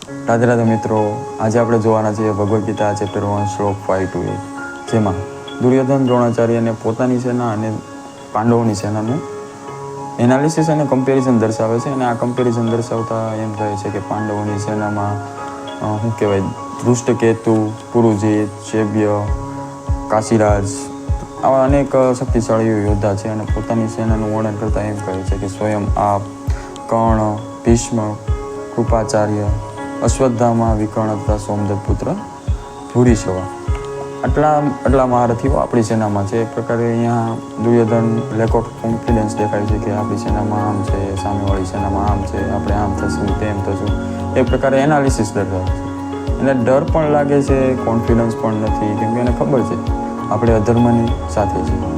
રાધે રાધે મિત્રો, આજે આપણે જોવાના છીએ ભગવદ્ ગીતા ચેપ્ટર 1 શ્લોક 5 to 8, જેમાં દુર્યોધન દ્રોણાચાર્યને પોતાની સેના અને પાંડવોની સેનાનું એનાલિસિસ અને કમ્પેરિઝન દર્શાવે છે. અને આ કમ્પેરિઝન દર્શાવતા એમ કહે છે કે પાંડવોની સેનામાં શું કહેવાય, ધૃષ્ટકેતુ, પુરુજીત, શૈબ્ય, કાશીરાજ આવા અનેક શક્તિશાળી યોદ્ધા છે. અને પોતાની સેનાનું વર્ણન કરતાં એમ કહે છે કે સ્વયં આપ, કર્ણ, ભીષ્મ, કૃપાચાર્ય, અશ્વત્થામા, વિકર્ણ તથા સોમદત્ત પુત્ર ભૂરિશ્રવા આટલા મહારથીઓ આપણી સેનામાં છે. એક પ્રકારે અહીંયા દુર્યોધન લેક ઓફ કોન્ફિડન્સ દેખાય છે કે આપણી સેનામાં આમ છે, સામેવાળી સેનામાં આમ છે, આપણે આમ થશું, તેમ થશું. એક પ્રકારે એનાલિસિસ દર્શાવે છે. એને ડર પણ લાગે છે, કોન્ફિડન્સ પણ નથી, કેમ કે એને ખબર છે આપણે અધર્મની સાથે છીએ.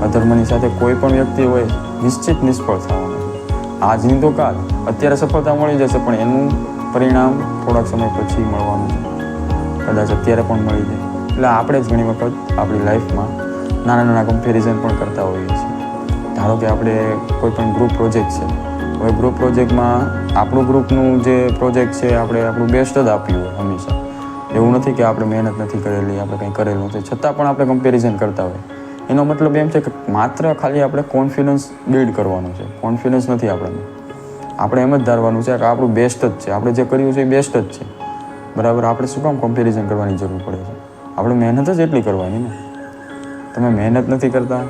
અધર્મની સાથે કોઈ પણ વ્યક્તિ હોય નિશ્ચિત નિષ્ફળ થવાનું છે. આજની તો કાલ, અત્યારે સફળતા મળી જશે, પણ એનું પરિણામ થોડાક સમય પછી મળવાનું છે. કદાચ અત્યારે પણ મળી જાય. એટલે આપણે જ ઘણી વખત આપણી લાઈફમાં નાના કમ્પેરિઝન પણ કરતા હોઈએ છીએ. ધારો કે આપણે કોઈ પણ ગ્રુપ પ્રોજેક્ટ છે, હવે ગ્રુપ પ્રોજેક્ટમાં આપણું ગ્રુપનું જે પ્રોજેક્ટ છે આપણે આપણું બેસ્ટ જ આપ્યું હોય હંમેશા. એવું નથી કે આપણે મહેનત નથી કરેલી, આપણે કંઈ કરેલું નથી, છતાં પણ આપણે કમ્પેરિઝન કરતા હોય. એનો મતલબ એમ છે કે માત્ર ખાલી આપણે કોન્ફિડન્સ બિલ્ડ કરવાનું છે. કોન્ફિડન્સ નથી આપણે એમ જ ધારવાનું છે કે આપણું બેસ્ટ જ છે, આપણે જે કર્યું છે એ બેસ્ટ જ છે. બરાબર, આપણે શું કામ કમ્પેરિઝન કરવાની જરૂર પડે છે? આપણે મહેનત જ એટલી કરવાની ને. તમે મહેનત નથી કરતા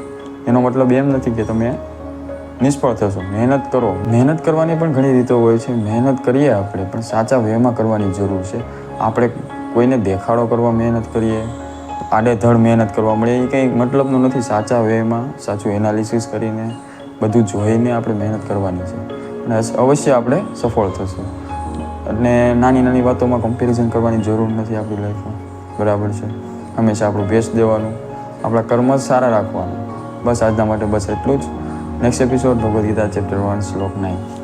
એનો મતલબ એમ નથી કે તમે નિષ્ફળ થશો. મહેનત કરો. મહેનત કરવાની પણ ઘણી રીતો હોય છે. મહેનત કરીએ આપણે, પણ સાચા વેમાં કરવાની જરૂર છે. આપણે કોઈને દેખાડો કરવા મહેનત કરીએ, આડેધડ મહેનત કરવા મળે, એ કંઈ મતલબનું નથી. સાચા વેમાં, સાચું એનાલિસિસ કરીને, બધું જોઈને આપણે મહેનત કરવાની છે. અને અવશ્ય આપણે સફળ થશું. અને નાની વાતોમાં કમ્પેરિઝન કરવાની જરૂર નથી આપણી લાઈફમાં. બરાબર છે, હંમેશા આપણું બેસ્ટ દેવાનું, આપણા કર્મ જ સારા રાખવાનું. બસ આજના માટે બસ એટલું જ. Next episode Bhagavad Gita chapter 1 શ્લોક 9.